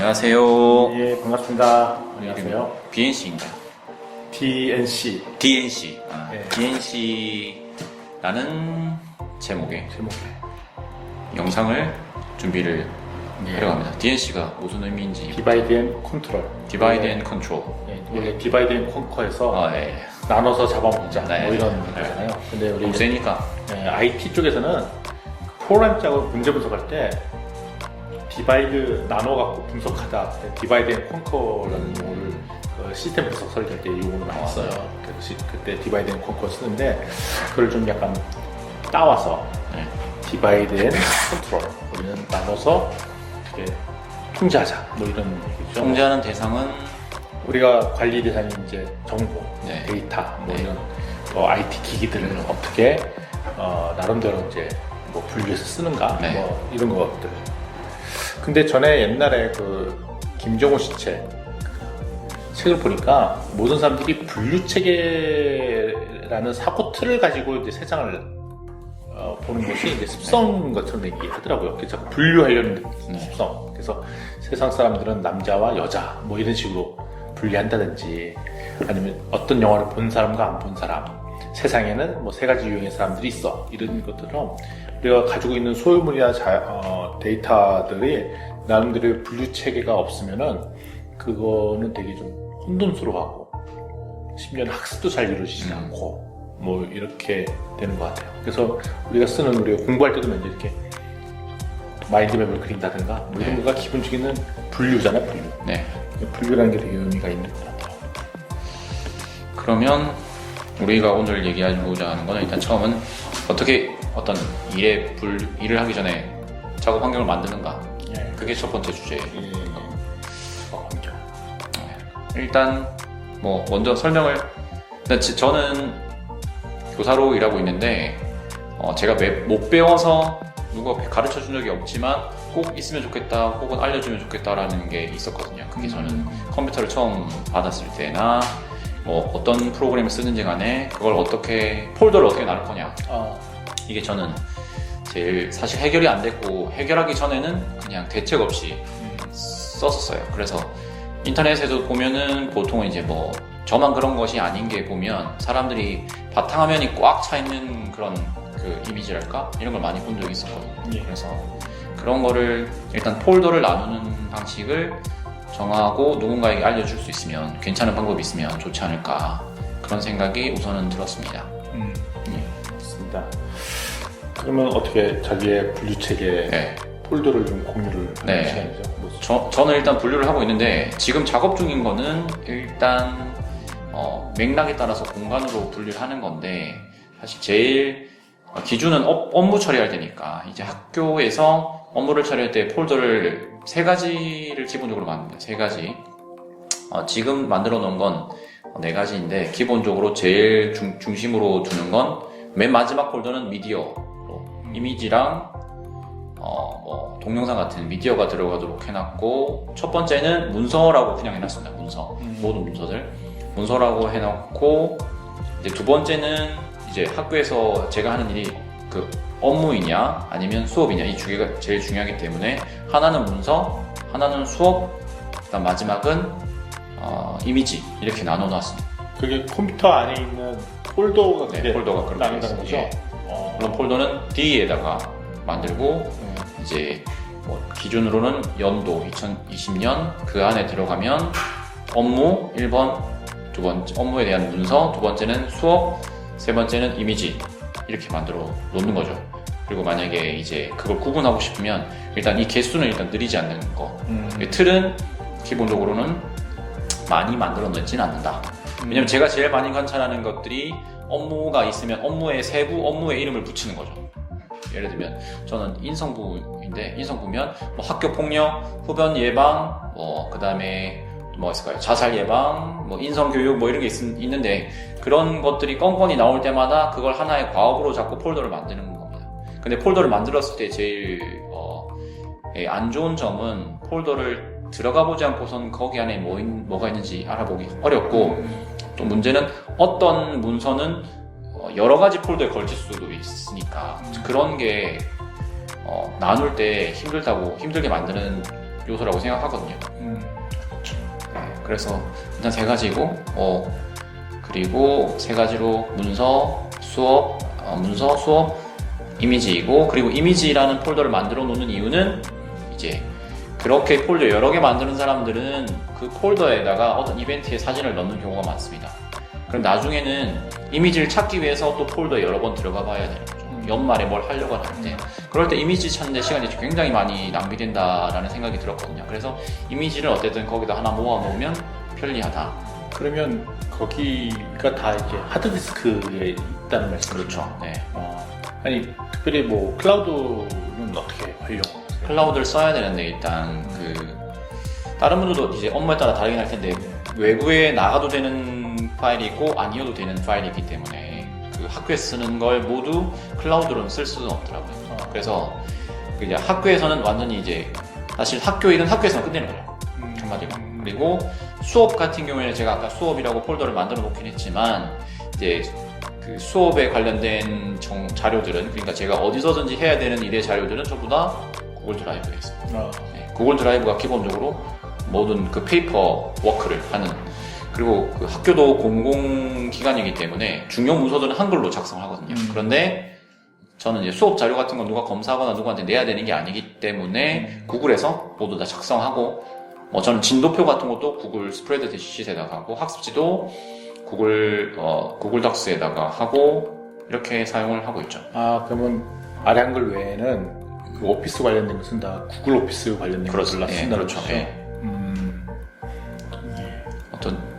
안녕하세요. 예, 반갑습니다. 안녕하세요. BNC입니다. DNC. DNC. 네. DNC라는 제목의 제목에. 영상을 준비를 하려고 합니다. DNC가 무슨 의미인지. 디바이드 앤 컨트롤. 디바이드 앤 컨트롤. 원래 디바이드 앤 컨커에서 네. 나눠서 잡아먹자. 네. 뭐 이런 거잖아요. 근데 우리 세니까. IT 쪽에서는 프로그램 작업 문제 분석할 때 디바이드 나눠갖고 분석하다. 디바이드 앤 컨커라는 용어를 시스템 분석 설계할 때 이 용어를 많이 써요. 그래서 그때 디바이드 앤 컨커 쓰는데 그걸 좀 약간 따와서 네. 디바이드 앤 컨트롤. 우리는 나눠서 어떻게 통제하자. 뭐 이런 얘기죠. 통제하는 대상은 우리가 관리 대상이 이제 정보, 네. 데이터, 뭐 네. 이런 IT 기기들을 어떻게 나름대로 이제 뭐 분류해서 쓰는가, 네. 뭐 이런 것들. 근데 전에 옛날에 그 김정호 씨 책을 보니까 모든 사람들이 분류 체계라는 사고 틀을 가지고 이제 세상을 보는 것이 이제 습성인 것처럼 얘기하더라고요. 그래서 분류하려는 습성. 그래서 세상 사람들은 남자와 여자 뭐 이런 식으로 분리한다든지 아니면 어떤 영화를 본 사람과 안 본 사람, 세상에는 뭐 세 가지 유형의 사람들이 있어 이런 것처럼 우리가 가지고 있는 소유물이나 데이터들이 나름대로의 분류 체계가 없으면은 그거는 되게 좀 혼돈스러워하고 심지어는 학습도 잘 이루어지지 않고 뭐 이렇게 되는 것 같아요. 그래서 우리가 우리가 공부할 때도 먼저 이렇게 마인드맵을 그린다든가 뭐 이런 거가 기본적인 분류잖아요. 분류. 네. 분류라는 게 되게 의미가 있는 것 같아요. 그러면 우리가 오늘 얘기하고자 하는 거는 일단 처음은 어떻게 어떤 일을 하기 전에 작업 환경을 만드는가. 예. 그게 첫 번째 주제예요. 환경. 일단 뭐 먼저 설명을 저는 교사로 일하고 있는데 제가 못 배워서 누가 가르쳐 준 적이 없지만 꼭 있으면 좋겠다 혹은 알려주면 좋겠다라는 게 있었거든요. 그게 저는 컴퓨터를 처음 받았을 때나 뭐 어떤 프로그램을 쓰는지 간에 그걸 폴더를 어떻게 나눌 거냐. 이게 저는 제일 사실 해결이 안 됐고 해결하기 전에는 그냥 대책 없이 썼었어요. 그래서 인터넷에도 보면은 보통은 이제 뭐 저만 그런 것이 아닌 게 보면 사람들이 바탕화면이 꽉 차 있는 그런 그 이미지랄까? 이런 걸 많이 본 적이 있었거든요. 그래서 그런 거를 일단 폴더를 나누는 방식을 정하고 누군가에게 알려줄 수 있으면 괜찮은 방법이 있으면 좋지 않을까 그런 생각이 우선은 들었습니다. 맞습니다. 그러면 어떻게 자기의 분류 체계 폴더를 좀 공유를 하는 시간이죠? 저는 일단 분류를 하고 있는데 지금 작업 중인 거는 일단 맥락에 따라서 공간으로 분류를 하는 건데 사실 제일 기준은 업무 처리할 때니까 이제 학교에서 업무를 처리할 때 폴더를 3가지를 기본적으로 만듭니다. 3가지. 지금 만들어 놓은 건 4가지인데 기본적으로 제일 중심으로 두는 건 맨 마지막 폴더는 미디어, 이미지랑 뭐 동영상 같은 미디어가 들어가도록 해놨고 첫 번째는 문서라고 그냥 해놨습니다. 모든 문서라고 해놓고 이제 두 번째는 이제 학교에서 제가 하는 일이 그 업무이냐 아니면 수업이냐 이 두 개가 제일 중요하기 때문에 하나는 문서, 하나는 수업, 그다음 마지막은 이미지 이렇게 나눠놨습니다. 그게 컴퓨터 안에 있는 폴더가 폴더가 그렇게 나눈다는 거죠? 물론 폴더는 D에다가 만들고 이제 뭐 기준으로는 연도 2020년 그 안에 들어가면 업무 1번, 두 번째 업무에 대한 문서, 두 번째는 수업, 세 번째는 이미지 이렇게 만들어 놓는 거죠. 그리고 만약에 이제 그걸 구분하고 싶으면 일단 이 개수는 일단 느리지 않는 거. 틀은 기본적으로는 많이 만들어 놓지는 않는다. 왜냐면 제가 제일 많이 관찰하는 것들이 업무가 있으면 업무의 세부, 업무의 이름을 붙이는 거죠. 예를 들면 저는 인성부인데 인성부면 뭐 학교 폭력, 흡연 예방, 뭐 그다음에 뭐 있을까요? 자살 예방, 뭐 인성 교육 뭐 이런 게 있는데 그런 것들이 건건이 나올 때마다 그걸 하나의 과업으로 잡고 폴더를 만드는 겁니다. 근데 폴더를 만들었을 때 제일 안 좋은 점은 폴더를 들어가 보지 않고선 거기 안에 뭐가 있는지 알아보기 어렵고 또 문제는 어떤 문서는 여러 가지 폴더에 걸칠 수도 있으니까 그런 게 나눌 때 힘들게 만드는 요소라고 생각하거든요. 네, 그래서 일단 세 가지고, 그리고 세 가지로 문서, 수업, 이미지이고, 그리고 이미지라는 폴더를 만들어 놓는 이유는 이제 그렇게 폴더 여러 개 만드는 사람들은 그 폴더에다가 어떤 이벤트의 사진을 넣는 경우가 많습니다. 그럼 나중에는 이미지를 찾기 위해서 또 폴더에 여러 번 들어가 봐야 되는 거죠. 연말에 뭘 하려고 할 때. 그럴 때 이미지 찾는데 시간이 굉장히 많이 낭비된다라는 생각이 들었거든요. 그래서 이미지를 어쨌든 거기다 하나 모아 놓으면 편리하다. 그러면 거기가 다 이제 하드디스크에 있다는 말씀이죠? 그렇죠. 네. 아니 특별히 뭐 클라우드는 어떻게 활용하세요? 클라우드를 써야 되는데 일단 다른 분들도 이제 업무에 따라 다르긴 할 텐데 외부에 나가도 되는 파일이 있고 아니어도 되는 파일이 있기 때문에 그 학교에 쓰는 걸 모두 클라우드로는 쓸 수는 없더라고요. 그래서 이제 학교에서는 완전히 이제 사실 학교 일은 학교에서만 끝내는 거예요. 한마디로. 그리고 수업 같은 경우에는 제가 아까 수업이라고 폴더를 만들어 놓긴 했지만 이제 그 수업에 관련된 자료들은 그러니까 제가 어디서든지 해야 되는 일의 자료들은 전부 다 구글 드라이브에 있습니다. 네, 구글 드라이브가 기본적으로 모든 그 페이퍼 워크를 하는 그리고 그 학교도 공공기관이기 때문에 중요 문서들은 한글로 작성하거든요. 그런데 저는 이제 수업 자료 같은 건 누가 검사하거나 누구한테 내야 되는 게 아니기 때문에 구글에서 모두 다 작성하고 저는 진도표 같은 것도 구글 스프레드시트에다가 하고 학습지도 구글 덕스에다가 하고 이렇게 사용을 하고 있죠. 그러면 아래 한글 외에는 그 오피스 관련된 것은 다 구글 오피스 관련된 것들로 쓴다는 그렇죠. 거죠? 예.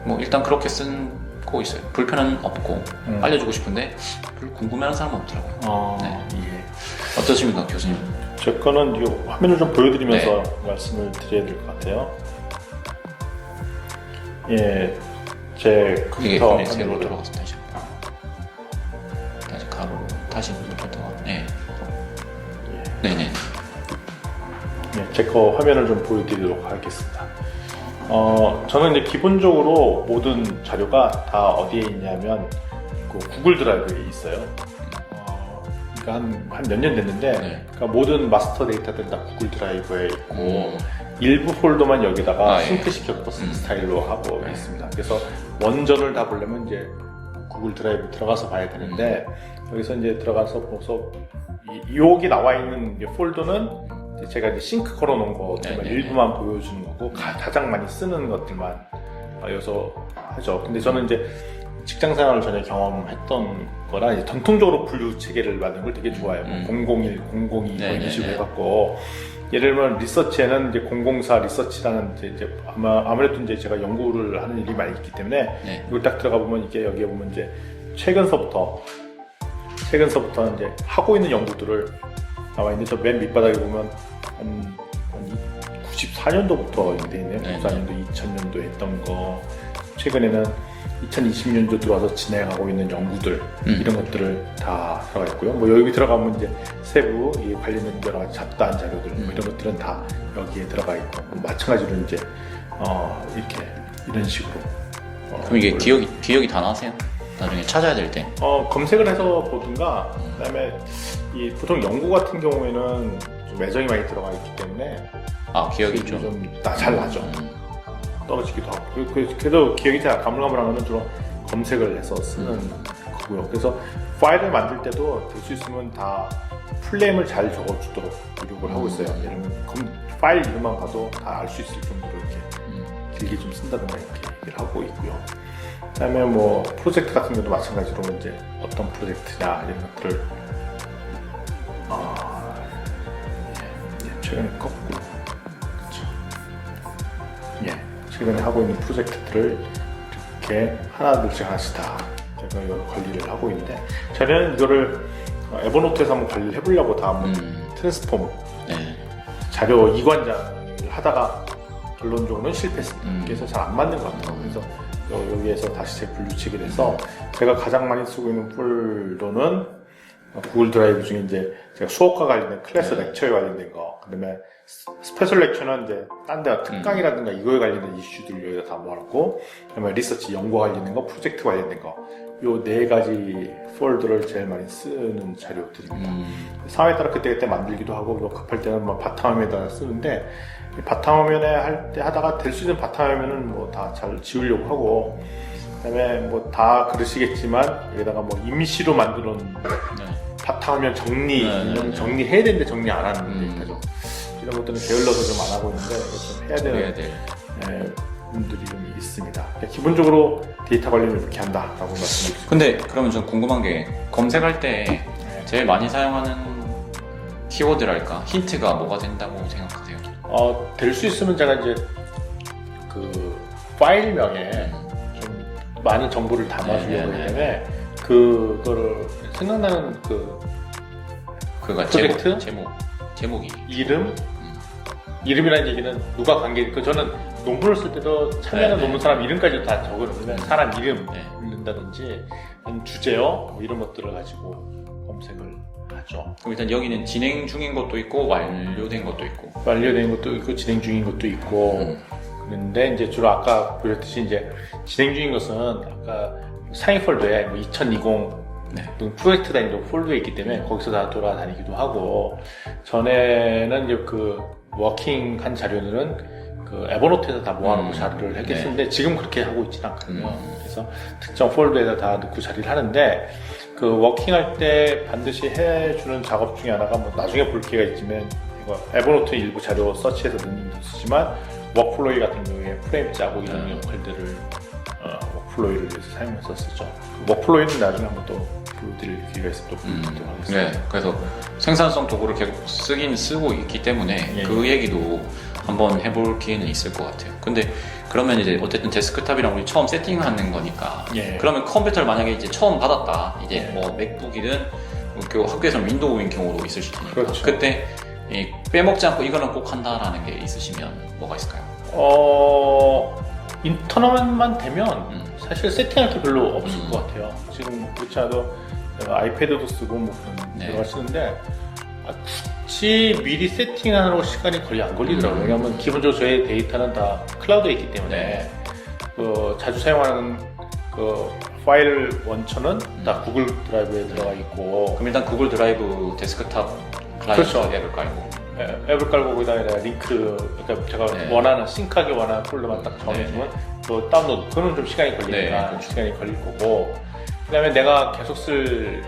뭐 일단 그렇게 쓰고 있어요. 불편은 없고 알려주고 싶은데 별로 궁금해하는 사람은 없더라고요. 네. 예. 어떠십니까, 교수님? 제 거는 이 화면을 좀 보여드리면서 말씀을 드려야 될 것 같아요. 예, 제 컴퓨터 화면이 세로로 돌아갔습니다. 다시 가로로 다시 눌렀다가 네네. 예, 제 거 화면을 좀 보여드리도록 하겠습니다. 저는 이제 기본적으로 모든 자료가 다 어디에 있냐면 그 구글 드라이브에 있어요. 그러니까 한 몇 년 됐는데 그러니까 모든 마스터 데이터들은 다 구글 드라이브에 있고 일부 폴더만 여기다가 싱크시켜서 스타일로 하고 있습니다. 그래서 원전을 다 보려면 이제 구글 드라이브 들어가서 봐야 되는데 여기서 이제 들어가서 보서 여기 나와 있는 폴더는 제가 이제 싱크 걸어놓은 것들만 일부만 보여주는 거고 가장 많이 쓰는 것들만 여기서 하죠. 근데 저는 이제 직장생활을 전에 경험했던 거라 이제 전통적으로 분류 체계를 만드는 걸 되게 좋아해요. 001, 002 뭐 이런 식으로 해갖고 예를 들면 리서치에는 이제 004 리서치라는 이제 아무래도 이제 제가 연구를 하는 일이 많이 있기 때문에 이걸 딱 들어가 보면 이게 여기에 보면 이제 최근서부터 이제 하고 있는 연구들을 나와 있는데 저 맨 밑바닥에 보면 한 94년도부터 돼 있네요. 94년도, 2000년도 했던 거, 최근에는 2020년도 들어와서 진행하고 있는 연구들 이런 것들을 다 들어가 있고요. 뭐 여기 들어가면 이제 세부 이 관련된 여러 가지 잡다한 자료들 뭐 이런 것들은 다 여기에 들어가 있고 뭐 마찬가지로 이제 이렇게 이런 식으로. 그럼 이게 기억이 다 나세요? 나중에 찾아야 될 때? 검색을 해서 보든가, 그다음에 이 보통 연구 같은 경우에는 좀 애정이 많이 들어가 있기 때문에 기억이 좀 잘 나죠. 떨어지기도 하고. 그래도 기억이 잘 가물가물한 거는 주로 검색을 해서 쓰는 거고요. 그래서 파일을 만들 때도 될 수 있으면 다 풀네임을 잘 적어주도록 노력을 하고 있어요. 예를 들면 파일 이름만 봐도 다 알 수 있을 정도로 이렇게 길게 좀 쓴다든가 이렇게 얘기를 하고 있고요. 그다음에 뭐 프로젝트 같은 경우도 마찬가지로 이제 어떤 프로젝트냐 이런 것들을 최근에 껐고, 그렇죠. 최근에 하고 있는 프로젝트들을 이렇게 하나씩 다 제가 이걸 관리를 하고 있는데, 저는 이거를 에버노트에서 한번 관리를 해보려고 다 한번 트랜스폼 자료 이관장을 하다가 결론적으로는 실패했습니다. 그래서 잘 안 맞는 것 같아요. 그래서 여기에서 다시 재분류치기를 해서 제가 가장 많이 쓰고 있는 폴더는 구글 드라이브 중에 이제 제가 수업과 관련된 클래스 렉처에 관련된 거, 그다음에 스페셜 렉처는 이제 딴 데가 특강이라든가 이거에 관련된 이슈들을 여기다 다 모아놓고, 그다음에 리서치 연구와 관련된 거, 프로젝트 관련된 거 요 네 가지 폴더를 제일 많이 쓰는 자료들입니다. 상황에 따라 그때 만들기도 하고 뭐 급할 때는 뭐 바탕화면에다 쓰는데 바탕화면에 할 때 하다가 될 수 있는 바탕화면은 뭐 다 잘 지우려고 하고 그다음에 뭐 다 그러시겠지만 여기다가 뭐 임시로 만들어놓은 바탕화면 정리 정리해야 되는데 정리 안 하는 데까죠. 이런 것들은 게을러서 좀 안 하고 있는데 이거 좀 해야 될 분들이 좀 있습니다. 그러니까 기본적으로 데이터 관리를 이렇게 한다라고 말씀드리죠. 근데 그러면 좀 궁금한 게 검색할 때 제일 많이 사용하는 키워드랄까 힌트가 뭐가 된다고 생각하세요? 될 수 있으면 제가 이제 그 파일명에 좀 많은 정보를 담아주려고 하기 때문에 그거를 생각나는 그가 프로젝트? 제목이 이름이라는 얘기는 누가 저는 논문을 쓸 때도 참여하는 논문 사람 이름까지 다 적어놓으면 사람 이름 넣는다든지 주제어 뭐 이런 것들을 가지고 검색을 하죠. 그럼 일단 여기는 진행 중인 것도 있고 완료된 것도 있고 완료된 것도 있고 진행 중인 것도 있고 그런데 이제 주로 아까 보셨듯이 이제 진행 중인 것은 아까 상위 폴더에 뭐 2020 프로젝트 단위로 폴더에 있기 때문에 거기서 다 돌아다니기도 하고 전에는 이제 그 워킹한 자료들은 그 에버노트에서 다 모아놓고 자료를 했겠는데 지금 그렇게 하고 있지는 않거든요. 그래서 특정 폴더에다 다 넣고 자리를 하는데 그 워킹할 때 반드시 해주는 작업 중에 하나가 뭐 나중에 볼 기회가 있지만 이거 에버노트 일부 자료 서치해서 넣는 게 있지만 워크플로이 같은 경우에 프레임 짜고 이런 역할들을 워크플로이를 위해서 사용했었죠. 그 워크플로이는 나중에 한번 또 보여드릴 기회가 있으면 또 보여드리도록 하겠습니다. 네, 그래서 생산성 도구를 계속 쓰고 있기 때문에 그 얘기도 한번 해볼 기회는 있을 것 같아요. 근데 그러면 이제 어쨌든 데스크탑이랑 우리 처음 세팅하는 거니까 그러면 컴퓨터를 만약에 이제 처음 받았다 이제 뭐 맥북이든 그 학교에서는 윈도우인 경우도 있을 수 있으니까 그렇죠. 그때 빼먹지 않고 이거는 꼭 한다라는 게 있으시면 뭐가 있을까요? 인터넷만 되면 사실 세팅할 게 별로 없을 것 같아요. 지금 그렇지 않아도 아이패드도 쓰고 뭐 그런 여러 가지 쓰는데 굳이 미리 세팅하느라고 시간이 거의 안 걸리더라고요. 왜냐하면 기본적으로 저희 데이터는 다 클라우드에 있기 때문에 자주 사용하는 그 파일 원천은 다 구글 드라이브에 들어가 있고 그럼 일단 구글 드라이브 데스크탑 클라이언트 그렇죠. 앱을 깔고 앱을 깔고 거기다가 링크 그러니까 제가 원하는 싱크하기 원하는 폴더만 딱 정해주면 또 다운로드 그거는 좀 시간이 걸리니까 그렇죠. 시간이 걸릴 거고 그 다음에 내가 계속 쓸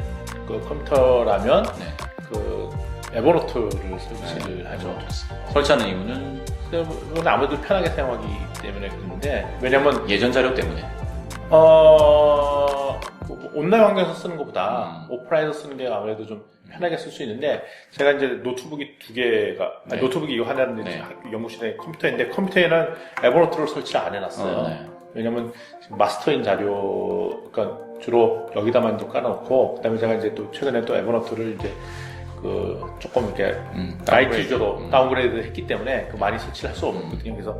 그 컴퓨터라면 그 에버노트를 설치를 하죠. 설치하는 이유는 그건 아무래도 편하게 사용하기 때문에 그런데 왜냐면 예전 자료 때문에 온라인 환경에서 쓰는 것보다 오프라인에서 쓰는 게 아무래도 좀 편하게 쓸 수 있는데 제가 이제 노트북이 두 개가 노트북이 이거 하나는 연구실에 컴퓨터인데 컴퓨터에는 에버노트를 설치를 안 해놨어요. 왜냐면 지금 마스터인 자료 그러니까 주로 여기다만 이제 깔아놓고 그다음에 제가 이제 또 최근에 또 에버노트를 이제 그 조금 이렇게 라이트 유저로 다운그레이드 했기 때문에 그 많이 설치를 할 수 없거든요. 그래서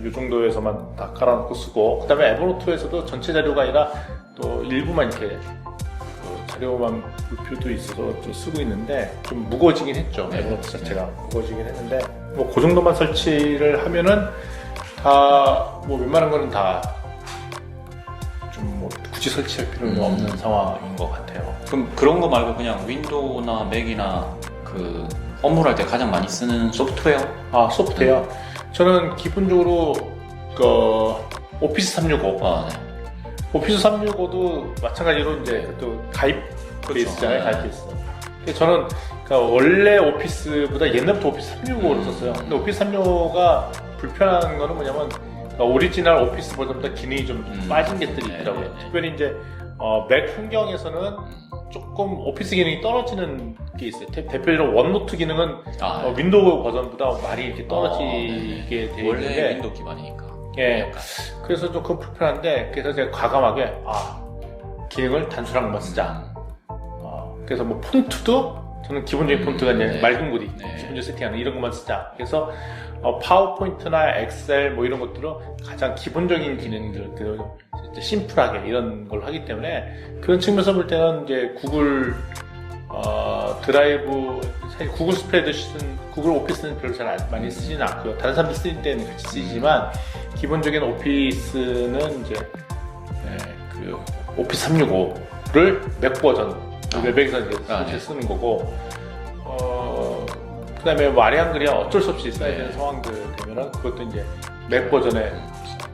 이 정도에서만 다 깔아놓고 쓰고 그 다음에 에버노트에서도 전체 자료가 아니라 또 일부만 이렇게 그 자료만 물표도 있어서 좀 쓰고 있는데 좀 무거워지긴 했죠. 에버노트 자체가 무거워지긴 했는데 뭐 그 정도만 설치를 하면은 다 뭐 웬만한 거는 다 좀 뭐 굳이 설치할 필요는 없는 상황인 것 같아요. 그럼 그런 거 말고 그냥 윈도우나 맥이나 그 업무를 할 때 가장 많이 쓰는 소프트웨어? 소프트웨어? 저는 기본적으로 그 오피스 365 오피스 365도 마찬가지로 이제 또 가입 베이스잖아요. 가입 베이스. 저는 그러니까 원래 오피스보다 옛날부터 오피스 365를 썼어요. 근데 오피스 365가 불편한 거는 뭐냐면 오리지널 오피스 버전보다 기능이 좀 빠진 것들이 있더라고요. 특별히 이제 맥 환경에서는 조금 오피스 기능이 떨어지는 게 있어요. 대표적으로 원노트 기능은 윈도우 버전보다 많이 이렇게 떨어지게 되어 있는데 원래 윈도우 기반이니까. 그래서 좀 그건 불편한데 그래서 제가 과감하게 기능을 단순한 것만 쓰자. 그래서 뭐 폰트도 저는 기본적인 폰트가 이제 맑은 글이 기본적으로 세팅하는 이런 것만 쓰자. 그래서 파워포인트나 엑셀 뭐 이런 것들은 가장 기본적인 기능들 심플하게 이런 걸 하기 때문에 그런 측면에서 볼 때는 이제 구글 드라이브 사실 구글 스프레드시트는 구글 오피스는 별로 잘 많이 쓰지는 않고요. 다른 사람들 쓰는 때는 같이 쓰지만 기본적인 오피스는 이제 그 오피스 365를 맥 버전 웹에서 이제 네. 쓰는 거고 그다음에 뭐 아래 한글이 어쩔 수 없이 써야 되는 네. 상황들 되면은 그것도 이제 맥 버전에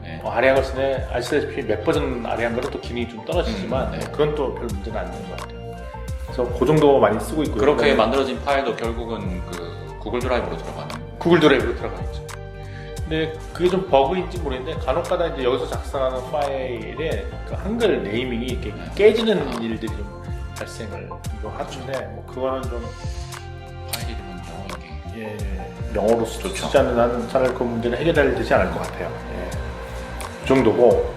네. 아래 한글 쓰네 아시다시피 맥 버전 아래 한글은 또 기능이 좀 떨어지지만 네. 그건 또 별 문제는 안 되는 것 같아요. 그래서 그 정도 많이 쓰고 있고요. 그렇게 그다음에 만들어진 파일도 결국은 그 구글 드라이브로 들어가는. 구글 드라이브로 들어가 있죠. 근데 그게 좀 버그인지 모르겠는데 간혹가다 이제 여기서 작성하는 파일에 그 한글 네이밍이 이렇게 깨지는 일들이 좀 발생을 좀 하는데 뭐 그거는 좀 파일 이름은 영어인 게. 예, 영어로 좋죠. 쓰지 않는 한은 차라리 그 문제는 해결되지 않을 것 같아요. 예. 그 정도고.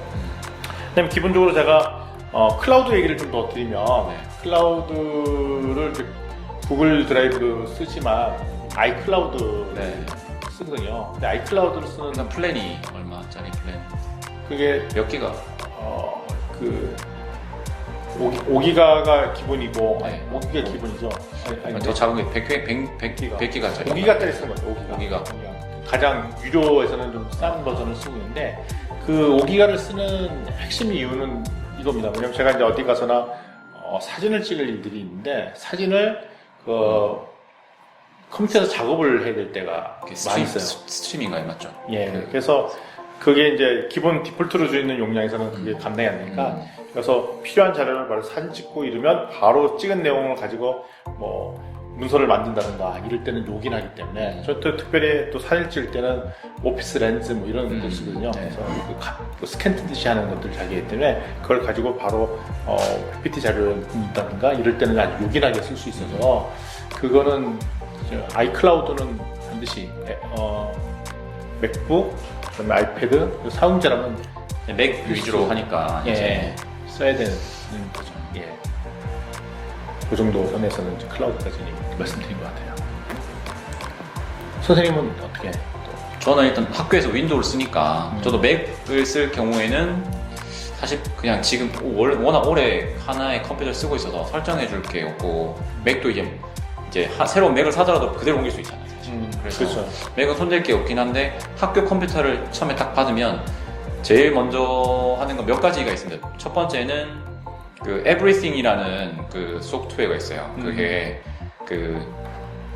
그다음에 기본적으로 제가 클라우드 얘기를 좀 더 드리면 네. 클라우드를 이제 구글 드라이브도 쓰지만 아이클라우드 네. 쓰거든요. 근데 아이클라우드를 쓰는 일단 플랜이 얼마짜리 플랜? 그게 몇 기가? 그 5기가가 기본이고 네. 5기가 기본이죠. 아니, 더 작은 게 100기가짜리. 5기가짜리 쓰는 거죠. 5기가. 가장 유료에서는 좀 싼 버전을 쓰고 있는데 그 5기가를 쓰는 핵심 이유는 이겁니다. 왜냐면 제가 이제 어디 가서나 사진을 찍을 일들이 있는데 사진을 컴퓨터에서 작업을 해야 될 때가 많이 있어요. 스트리밍가요, 맞죠? 예. 그래서 그게 이제 기본 디폴트로 주 있는 용량에서는 그게 감당이 안 되니까 그래서 필요한 자료를 바로 사진 찍고 이러면 바로 찍은 내용을 가지고 뭐 문서를 만든다든가 이럴 때는 요긴하기 때문에 저 또 특별히 또 사진 찍을 때는 오피스 렌즈 뭐 이런 것들 쓰거든요. 네. 그래서 그 스캔 뜨듯이 하는 것들 자기이기 때문에 그걸 가지고 바로 PPT 자료를 묻다든가 이럴 때는 아주 요긴하게 쓸 수 있어서 그거는 아이클라우드는 반드시 맥북 그다음에 아이패드 사용자라면 맥 위주로 하니까 예, 이제 써야 되는 거죠. 예. 그 정도 선에서는 이제 클라우드까지 말씀드린 것 같아요. 선생님은 어떻게? 저는 일단 학교에서 윈도우를 쓰니까 저도 맥을 쓸 경우에는 사실 그냥 지금 워낙 오래 하나의 컴퓨터를 쓰고 있어서 설정해 줄 게 없고 맥도 이제 새로운 맥을 사더라도 그대로 옮길 수 있잖아요. 그래서 그렇죠. 맥은 손댈 게 없긴 한데 학교 컴퓨터를 처음에 딱 받으면 제일 먼저 하는 건 몇 가지가 있습니다. 첫 번째는 그 Everything이라는 그 소프트웨어가 있어요. 그게 그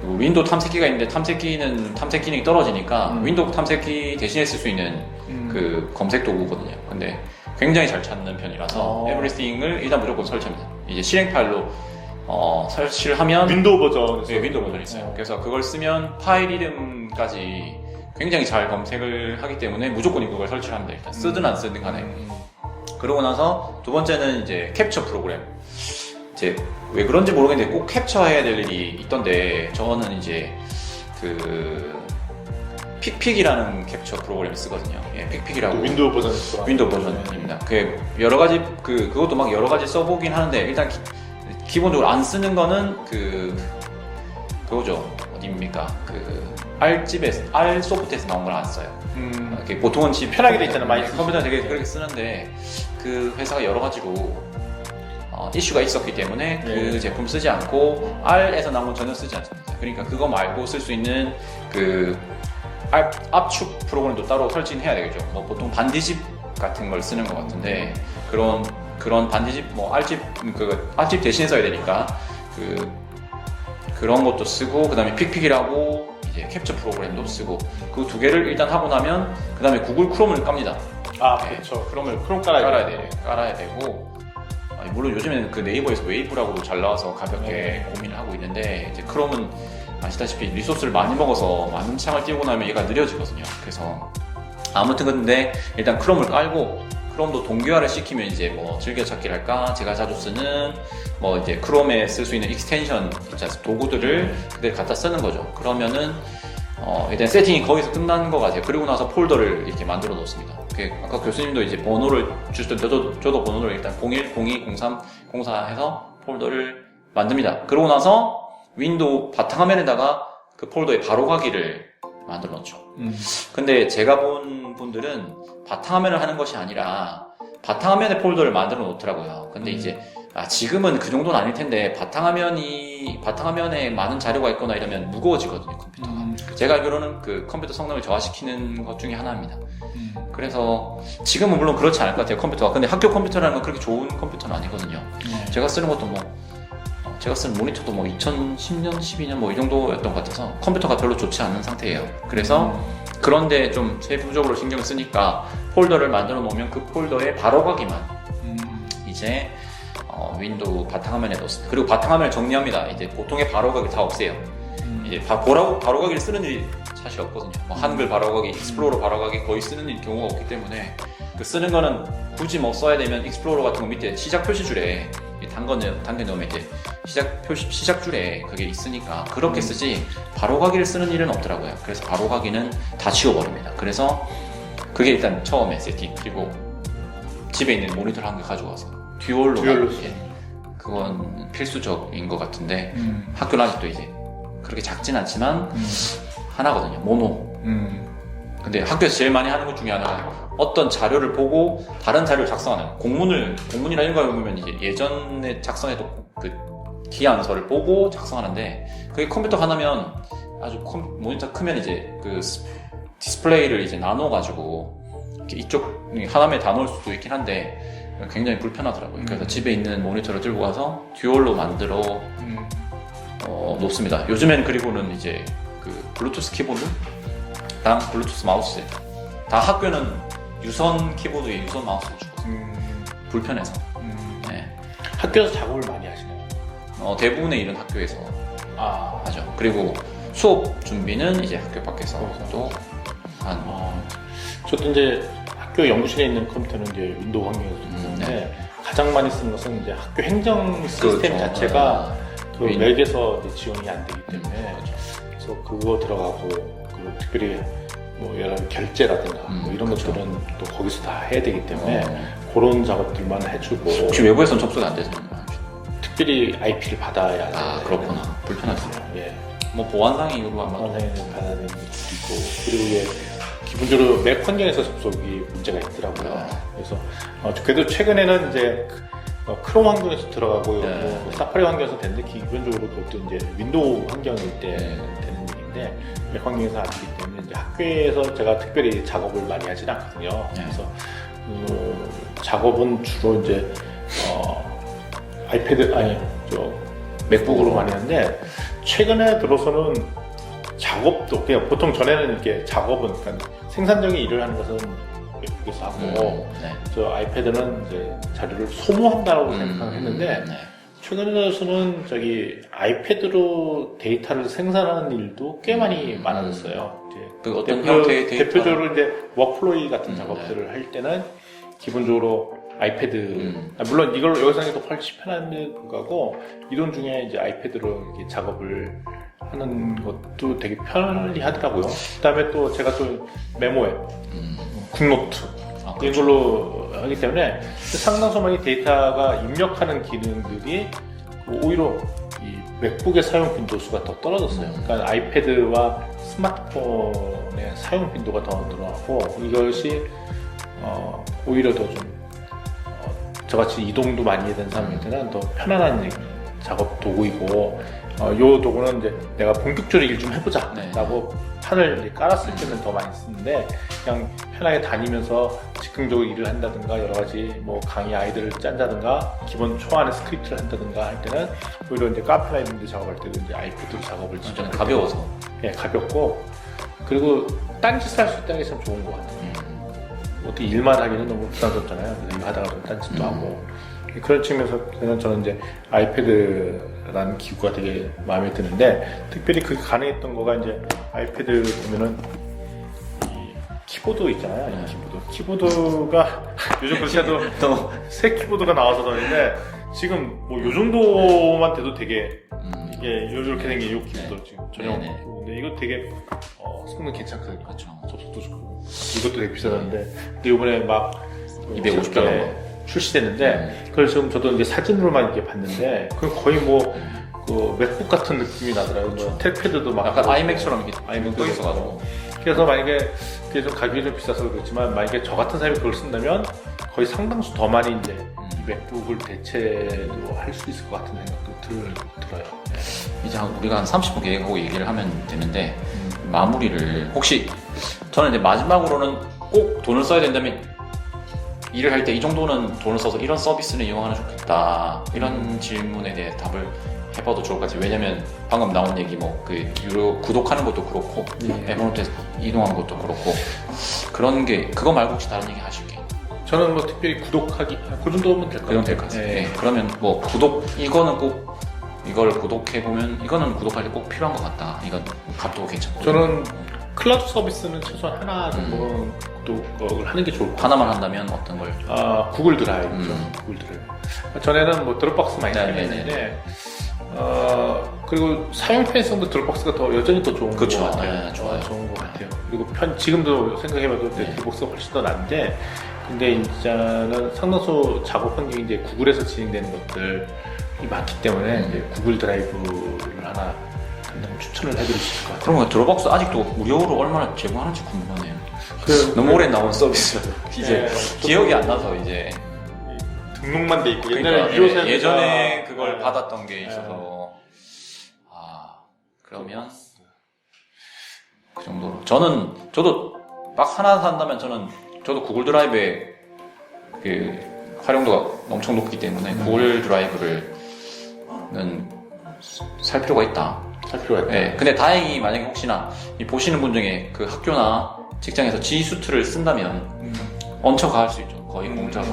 윈도우 탐색기가 있는데 탐색 기능이 떨어지니까 윈도우 탐색기 대신에 쓸 수 있는 그 검색 도구거든요. 근데 굉장히 잘 찾는 편이라서 Everything을 일단 무조건 설치합니다. 이제 실행 파일로 설치를 하면 윈도우 버전. 네, 윈도우 버전이 있어요. 그래서 그걸 쓰면 파일 이름까지 굉장히 잘 검색을 하기 때문에 무조건 그걸 설치를 합니다. 일단 쓰든 안 쓰든 간에. 그러고 나서 두 번째는 이제 캡처 프로그램. 이제 왜 그런지 모르겠는데 꼭 캡처해야 될 일이 있던데 저는 이제 그 픽픽이라는 캡처 프로그램을 쓰거든요. 예, 픽픽이라고. 윈도우 버전. 윈도우 버전입니다. 그 여러 가지 그것도 막 여러 가지 써보긴 하는데 일단 기본적으로 안 쓰는 거는 그거죠. 어디입니까? 그 R 소프트에서 나온 걸 안 써요. 보통은 편하게 돼 있잖아요. 많이 컴퓨터는 되게 그렇게 쓰는데 그 회사가 여러 가지로 이슈가 있었기 때문에 그 제품 쓰지 않고 R에서 나온 건 전혀 쓰지 않습니다. 그러니까 그거 말고 쓸 수 있는 그 압축 프로그램도 따로 설치는 해야 되겠죠. 뭐 보통 반디집 같은 걸 쓰는 것 같은데 그런 반디집 뭐 R집 대신에 써야 되니까 그런 것도 쓰고 그다음에 픽픽이라고 이제 캡처 프로그램도 쓰고 그 두 개를 일단 하고 나면 그다음에 구글 크롬을 깝니다. 그렇죠. 크롬 깔아야 되고 물론 요즘에는 그 네이버에서 웨이브라고 잘 나와서 가볍게 고민을 하고 있는데 이제 크롬은 아시다시피 리소스를 많이 먹어서 많은 창을 띄우고 나면 얘가 느려지거든요. 그래서 아무튼 근데 일단 크롬을 깔고 크롬도 동기화를 시키면 이제 뭐 즐겨찾기랄까 제가 자주 쓰는 뭐 이제 크롬에 쓸 수 있는 익스텐션 도구들을 그대로 갖다 쓰는 거죠. 그러면은 일단 세팅이 거기서 끝난 것 같아요. 그리고 나서 폴더를 이렇게 만들어 놓습니다. 아까 교수님도 이제 번호를 주실 때 저도 번호를 일단 01, 02, 03, 04 해서 폴더를 만듭니다. 그러고 나서 윈도우 바탕화면에다가 그 폴더에 바로 가기를 만들어 놓죠. 근데 제가 본 분들은 바탕화면을 하는 것이 아니라 바탕화면에 폴더를 만들어 놓더라고요. 근데 이제 지금은 그 정도는 아닐 텐데 바탕화면에 많은 자료가 있거나 이러면 무거워지거든요, 컴퓨터가. 제가 알기로는 그 컴퓨터 성능을 저하시키는 것 중에 하나입니다. 그래서 지금은 물론 그렇지 않을 것 같아요, 컴퓨터가. 근데 학교 컴퓨터라는 건 그렇게 좋은 컴퓨터는 아니거든요. 제가 쓰는 것도 제가 쓰는 모니터도 2010년, 12년 이 정도였던 것 같아서 컴퓨터가 별로 좋지 않은 상태예요. 그래서 그런데 좀 세부적으로 신경을 쓰니까 폴더를 만들어 놓으면 그 폴더에 바로가기만 이제 윈도우 바탕화면에 넣습니다. 그리고 바탕화면을 정리합니다. 이제 보통의 바로가기 다 없애요. 이제 바로가기를 쓰는 일이 사실 없거든요. 한글 바로가기, 익스플로러 바로가기 거의 쓰는 경우가 없기 때문에 그 쓰는 거는 굳이 써야 되면 익스플로러 같은 거 밑에 시작 표시줄에 당겨 넣으면 이제 시작줄에 그게 있으니까 그렇게 쓰지 바로가기를 쓰는 일은 없더라고요. 그래서 바로가기는 다 지워버립니다. 그래서 그게 일단 처음에 세팅. 그리고 집에 있는 모니터를 한 개 가져와서 듀얼로 그건 필수적인 것 같은데 학교는 아직도 이제 그렇게 작진 않지만 하나거든요. 모노. 근데 학교에서 제일 많이 하는 것 중에 하나가 어떤 자료를 보고 다른 자료를 작성하는 공문이나 이런 거 보면 이제 예전에 작성해도 그 기안서를 보고 작성하는데 그게 컴퓨터 하나면 아주 모니터 크면 이제 그 디스플레이를 이제 나눠가지고 이렇게 이쪽 하나에 다 넣을 수도 있긴 한데 굉장히 불편하더라고요. 그래서 집에 있는 모니터를 들고 가서 듀얼로 만들어 놓습니다. 요즘엔 그리고는 이제 그 블루투스 키보드랑 블루투스 마우스 다 학교는 유선 키보드에 유선 마우스를 주거든요. 불편해서. 네. 학교에서 작업을 많이 하시나요? 대부분의 일은 학교에서 하죠. 그리고 수업 준비는 이제 학교 밖에서 또 저도 이제 학교 연구실에 있는 컴퓨터는 이제 윈도우 환경에서 쓰는데 네. 가장 많이 쓰는 것은 이제 학교 행정 시스템 그렇죠. 자체가 그 맥에서 이제 지원이 안 되기 때문에 그래서 그거 들어가고 그리고 특별히 여러 가지 결제라든가 이런 그렇죠. 것들은 또 거기서 다 해야 되기 때문에 그런 작업들만 해주고 혹시 외부에서는 접속이 안 되잖아요. 특별히 IP를 받아야 돼요. 그렇구나. 불편하죠. 예. 보안상 이유로 아마 보안상에는 받아야 되는 것도 있고 그리고 이게 기본적으로 맥 환경에서 접속이 문제가 있더라고요. 그래서 그래도 최근에는 이제 크롬 환경에서 들어가고 사파리 환경에서 되는데 기본적으로 그것도 이제 윈도우 환경일 때 되는 일인데 맥 환경에서 안 되기 때문에 이제 학교에서 제가 특별히 작업을 많이 하진 않거든요. 그래서 작업은 주로 이제 맥북으로 많이 하는데 최근에 들어서는 작업도 그냥 보통 전에는 이렇게 작업은 그러니까 생산적인 일을 하는 것은 맥북에서 하고 저 아이패드는 이제 자료를 소모한다고 생각을 했는데 최근에서는 아이패드로 데이터를 생산하는 일도 꽤 많이 많아졌어요. 그 어떤 형태의 데이터? 대표적으로 이제 워크플로이 같은 작업들을 할 때는 기본적으로 아이패드, 물론 이걸 여기서 하는 게 더 훨씬 편한데 불구하고 이동 중에 이제 아이패드로 이렇게 작업을 하는 것도 되게 편리하더라고요. 그다음에 또 제가 또 메모 앱, 굿노트 이걸로 하기 때문에 상당수 많이 데이터가 입력하는 기능들이 오히려 이 맥북의 사용 빈도수가 더 떨어졌어요. 그러니까 아이패드와 스마트폰의 사용 빈도가 더 늘어나고 이것이 오히려 더 좀 저같이 이동도 많이 해야 되는 사람한테는 더 편안한 작업 도구이고 요 도구는 이제 내가 본격적으로 일 좀 해보자 라고 판을 이제 깔았을 때는 더 많이 쓰는데 그냥 편하게 다니면서 즉흥적으로 일을 한다든가 여러 가지 강의 아이들을 짠다든가 기본 초안의 스크립트를 한다든가 할 때는 오히려 이제 카페나 이런 데 작업할 때도 이제 아이패드로 작업을 좀 가벼워서 가볍고 그리고 딴짓을 할 수 있다는 게 참 좋은 것 같아요. 어떻게 일만 하기는 너무 부담스럽잖아요. 그래서 일 하다가 좀 딴짓도 하고 그런 측면에서 저는 이제 아이패드라는 기구가 되게 마음에 드는데 특별히 그게 가능했던 거가 이제 아이패드 보면은 이 키보드 있잖아요. 이 키보드가 요즘 그렇게 해도 새 키보드가 나와서 그러는데 지금 요 정도만 돼도 되게 이게 이렇게 생긴 이 키보드 지금 전용 근데 이거 되게 성능 괜찮거든요. 그렇죠. 접속도 좋고 이것도 되게 비싸던데 근데 이번에 막 250달러 출시됐는데 그걸 지금 저도 이제 사진으로만 이렇게 봤는데 그 거의 그 맥북 같은 느낌이 나더라고요. 그렇죠. 탭패드도 막 약간 아이맥처럼 이렇게 떠 있어가지고 그래서 만약에 그게 좀 가격이 좀 비싸서 그렇지만 만약에 저 같은 사람이 그걸 쓴다면 거의 상당수 더 많이 이제 이 맥북을 대체도 할 수 있을 것 같은 생각도 들어요. 이제 우리가 한 30분 계획하고 얘기를 하면 되는데 마무리를 혹시 저는 이제 마지막으로는 꼭 돈을 써야 된다면 일을 할 때 이 정도는 돈을 써서 이런 서비스를 이용하면 좋겠다 이런 질문에 대해 답을 해봐도 좋을 것 같아요. 왜냐면 방금 나온 얘기 뭐 그 유료 구독하는 것도 그렇고 에버노트에서 이동하는 것도 그렇고 그런 게 그거 말고 혹시 다른 얘기 하실게요. 저는 뭐 특별히 구독하기 그 정도면 될 것 같아요. 될것 같아요. 네. 그러면 뭐 구독 이거는 꼭 이걸 구독해 보면 이거는 구독할 때 꼭 필요한 것 같다. 이건 값도 괜찮고. 저는 클라우드 서비스는 최소한 하나 정도는 구독을 하는 게 좋을 것 같아요. 하나만 한다면 어떤 걸? 구글 드라이브죠. 구글 드라이브. 전에는 뭐 드롭박스 많이 네네네. 사용했는데 그리고 사용 편의성도 드롭박스가 더 여전히 더 좋은 그쵸. 것 같아요. 네, 좋아요. 좋은 것 같아요. 그리고 지금도 생각해봐도 네. 드롭박스가 훨씬 더 나은데 근데 이제는 상당수 작업 환경이 이제 구글에서 진행되는 것들이 많기 때문에 이제 구글 드라이브를 하나 추천을 해드릴 수 있을 것 같아요. 그럼 드롭박스 아직도 무료로 얼마나 제공하는지 궁금하네요. 그 너무 오래 나온 서비스 이제 네, 기억이 안 나서 이제 등록만 돼 있고 그러니까 옛날에 유료사가 예전에 그걸 받았던 게 있어서 그러면 그 정도로 저도 막 하나 산다면 저도 구글 드라이브의 그 활용도가 엄청 높기 때문에 구글 드라이브를 살 필요가 있다. 살 필요가 있다. 네, 근데 다행히 만약에 혹시나 이 보시는 분 중에 그 학교나 직장에서 G 수트를 쓴다면 얹혀가 할 수 있죠. 거의 공짜로.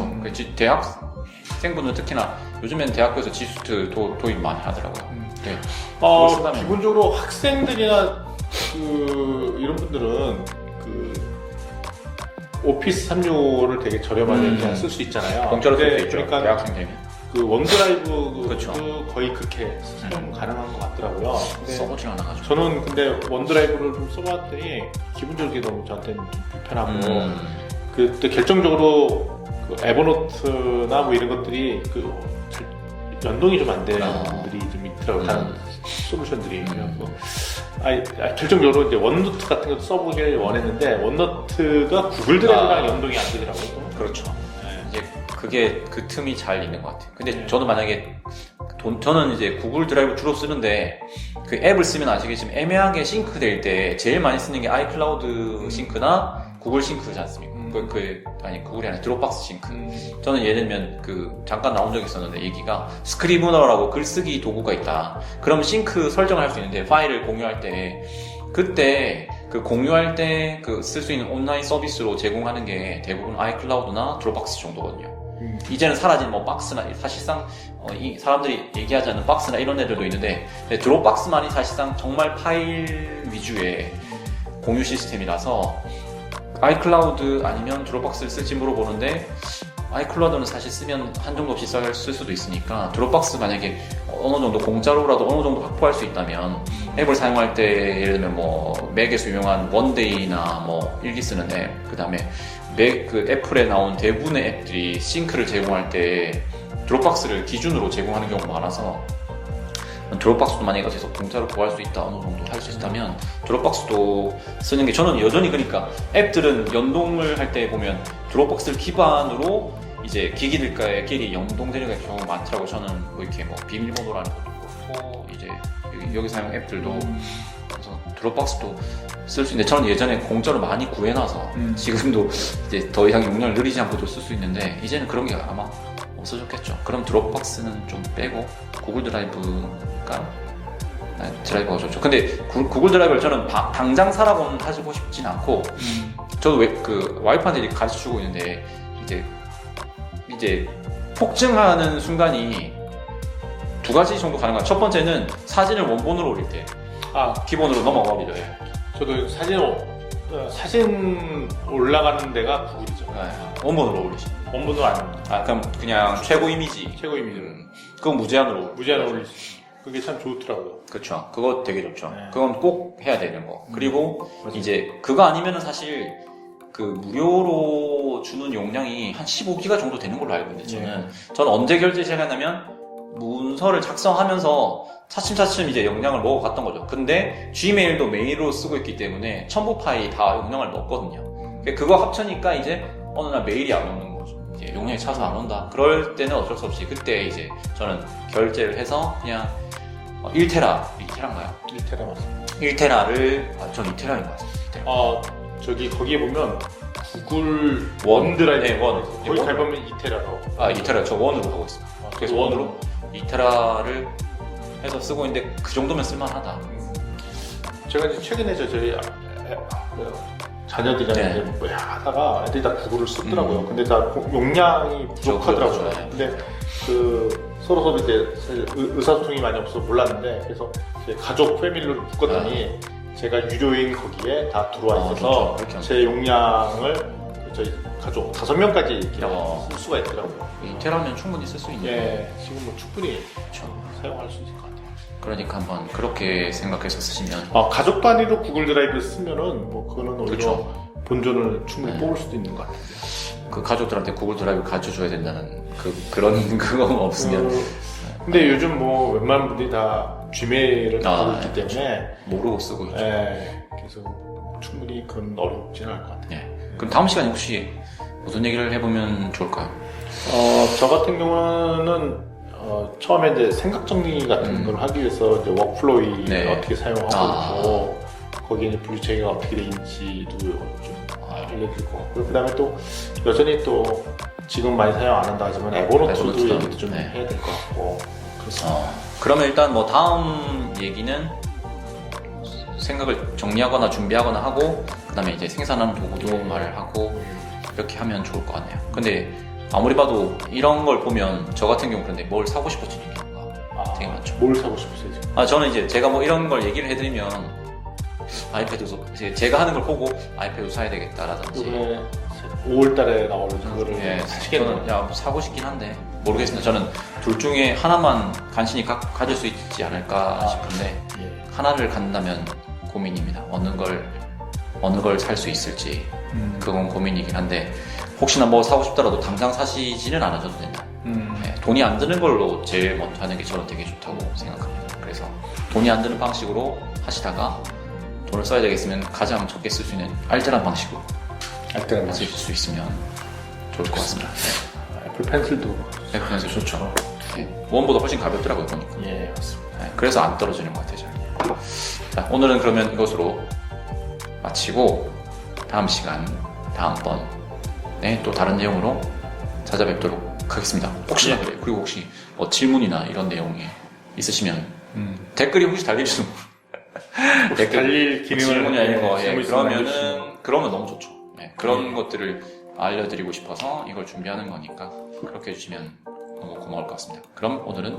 대학생분들 특히나 요즘엔 대학교에서 G 수트 도입 많이 하더라고요. 네. 그걸 쓴다면. 기본적으로 학생들이나 이런 분들은 오피스 365를 되게 저렴하게 그냥 쓸 수 있잖아요. 공짜로 쓸 수 근데 있죠. 그러니까 대학생들이. 원드라이브 그렇죠. 거의 그렇게 사용 가능한 것 같더라고요. 근데 써보질 않아가지고. 저는 근데 원드라이브를 좀 써봤더니 기본적으로 너무 저한테는 좀 불편하고 그때 결정적으로 에버노트나 뭐 이런 것들이 연동이 좀 안 되는 분들이 좀 있더라고요. 다른 솔루션들이. 그래갖고 결정적으로 이제 원노트 같은 것도 써보길 원했는데 원노트가 구글 드라이브랑 연동이 안 되더라고요. 그렇죠. 이제 그게 그 틈이 잘 있는 것 같아요. 근데 저도 만약에 저는 이제 구글 드라이브 주로 쓰는데 그 앱을 쓰면 아시겠지만 애매하게 싱크될 때 제일 많이 쓰는 게 아이클라우드 싱크나 구글 싱크지 않습니까? 아니 구글이 아니라 드롭박스 싱크. 저는 예를 들면 잠깐 나온 적이 있었는데 얘기가 스크리브너라고 글쓰기 도구가 있다. 그럼 싱크 설정을 할 수 있는데 파일을 공유할 때 그때 공유할 때 쓸 수 있는 온라인 서비스로 제공하는 게 대부분 아이클라우드나 드롭박스 정도거든요. 이제는 사라진 뭐 박스나 사실상 이 사람들이 얘기하지 않는 박스나 이런 애들도 있는데 드롭박스만이 사실상 정말 파일 위주의 공유 시스템이라서 아이클라우드 아니면 드롭박스를 쓸지 물어보는데 아이클라우드는 사실 쓰면 한정도 없이 쓸 수도 있으니까 드롭박스 만약에 어느 정도 공짜로라도 어느 정도 확보할 수 있다면 앱을 사용할 때 예를 들면 뭐 맥에서 유명한 원데이나 뭐 일기 쓰는 앱 그 다음에 애플에 나온 대부분의 앱들이 싱크를 제공할 때 드롭박스를 기준으로 제공하는 경우가 많아서 드롭박스도 만약에 어디서 공짜로 구할 수 있다 어느 정도 할 수 있다면 드롭박스도 쓰는 게 저는 여전히 그러니까 앱들은 연동을 할 때 보면 드롭박스를 기반으로 이제 기기들끼리 연동되는 경우가 많더라고요. 저는 뭐 이렇게 뭐 비밀번호라는 것도 그렇고 이제 여기 사용 앱들도 그래서 드롭박스도 쓸 수 있는데 저는 예전에 공짜로 많이 구해놔서 지금도 이제 더 이상 용량을 늘리지 않고도 쓸 수 있는데 이제는 그런 게 아마 없어졌겠죠. 그럼 드롭박스는 좀 빼고 구글 드라이브가 좋죠. 근데 구글 드라이브를 저는 당장 사라고는 하고 싶진 않고 저도 와이프한테 가르쳐주고 있는데 이제 폭증하는 순간이 두 가지 정도 가능해요. 첫 번째는 사진을 원본으로 올릴 때 기본으로 넘어가 버리죠. 저도 사진 올라가는 데가 구글이죠. 원본으로 올리시죠. 원본으로 안 합니다. 그럼 그냥 최고 이미지. 최고 이미지로. 그건 무제한으로 올릴 수 있어요. 그게 참 좋더라고요. 그렇죠. 그거 되게 좋죠. 네. 그건 꼭 해야 되는 거. 그리고 이제 그거 아니면은 사실 무료로 주는 용량이 한 15기가 정도 되는 걸로 알고 있는데 저는 언제 결제 시작했냐면 문서를 작성하면서 차츰차츰 이제 용량을 먹어갔던 거죠. 근데 Gmail도 메일로 쓰고 있기 때문에 첨부 파일이 다 용량을 먹거든요. 그거 합쳐니까 이제 어느 날 메일이 안 오는 거죠. 이제 용량이 차서 안 온다. 그럴 때는 어쩔 수 없이 그때 이제 저는 결제를 해서 그냥 1테라인가요? 1테라 맞습니다. 1테라를 전 2테라인 것 같습니다. 2테라. 저기 거기에 보면 구글 원드라이브 네, 원. 거기 원. 가보면 2테라로 2테라 저 원으로 하고 있습니다. 그래서 원으로 2테라를 해서 쓰고 있는데 그 정도면 쓸만하다. 제가 이제 최근에 저희 자녀들이랑 네. 이제 뭐 하다가 애들이 다 구글을 쓰더라고요. 근데 다 용량이 부족하더라고요. 그렇죠. 네. 근데 서로 이제 사실 의사소통이 많이 없어서 몰랐는데 그래서 제 가족 패밀리로 묶었더니 제가 유료인 거기에 다 들어와 있어서 그렇죠. 제 용량을 저희 가족 5명까지 이렇게 쓸 수가 있더라고요. 2테라면 충분히 쓸 수 있는. 예, 지금 뭐 충분히 그렇죠. 사용할 수 있을 것 같아요. 그러니까 한번 그렇게 생각해서 쓰시면 가족 단위로 구글 드라이브 쓰면은 뭐 그거는 오히려 그렇죠. 본전을 충분히 네. 뽑을 수도 있는 것 같아요. 그 가족들한테 구글 드라이브 가르쳐 줘야 된다는 그런 그건 없으면 근데 요즘 뭐 웬만한 분들이 다 지메일을 갖고 있기 그렇죠. 때문에 모르고 쓰고 있죠. 그래서 충분히 그건 어렵지는 않을 것 같아요. 네. 그럼 다음 시간에 혹시 무슨 얘기를 해보면 좋을까요? 저 같은 경우는 처음에 이제 생각 정리 같은 걸 하기 위해서 이제 워크플로이를 네. 어떻게 사용하고 있고 거기에 이제 분류 체계가 어떻게 되는지도 좀 알려드릴 것 같고요. 그다음에 또 여전히 또 지금 많이 사용 안 한다 하지만 에버노트도 에버노트도, 얘기도 좀 네. 해야 될 것 같고 그렇습니다. 그러면 일단 뭐 다음 얘기는 생각을 정리하거나 준비하거나 하고 그 다음에 이제 생산하는 도구도 말을 하고 이렇게 하면 좋을 것 같네요. 근데 아무리 봐도 이런 걸 보면 저 같은 경우 그런데 뭘 사고 싶어지는 경우가 되게 많죠. 뭘 사고 싶으세요 지금? 저는 이제 제가 뭐 이런 걸 얘기를 해드리면 아이패드도 제가 하는 걸 보고 아이패드 사야 되겠다라든지 이번에 5월달에 나오는 그거를 저는 사고 싶긴 한데 모르겠습니다. 저는 둘 중에 하나만 간신히 가질 수 있지 않을까 싶은데 하나를 갖는다면 고민입니다. 어느 걸 살 수 있을지 그건 고민이긴 한데 혹시나 뭐 사고 싶더라도 당장 사시지는 않아줘도 된다. 돈이 안 드는 걸로 제일 먼저 하는 게 저는 되게 좋다고 생각합니다. 그래서 돈이 안 드는 방식으로 하시다가 돈을 써야 되겠으면 가장 적게 쓸 수 있는 알뜰한 방식으로 하실 수 있으면 좋을 것 같습니다. 애플 펜슬도 애플 펜슬 좋죠. 원보다 훨씬 가볍더라고요 보니까. 맞습니다. 그래서 안 떨어지는 것 같아요. 잘. 자, 오늘은 그러면 이것으로 마치고 다음 시간 다음번에 또 다른 내용으로 찾아뵙도록 하겠습니다. 혹시나 그래요. 그리고 혹시 뭐 질문이나 이런 내용이 있으시면 댓글이 혹시 달리시는 달릴 기능을 질문이 아니고 질문 있으면 남겨주시면. 그러면 너무 좋죠. 그런 것들을 알려드리고 싶어서 이걸 준비하는 거니까 그렇게 해주시면 너무 고마울 것 같습니다. 그럼 오늘은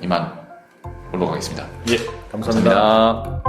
이만 올라가겠습니다. 감사합니다. 감사합니다.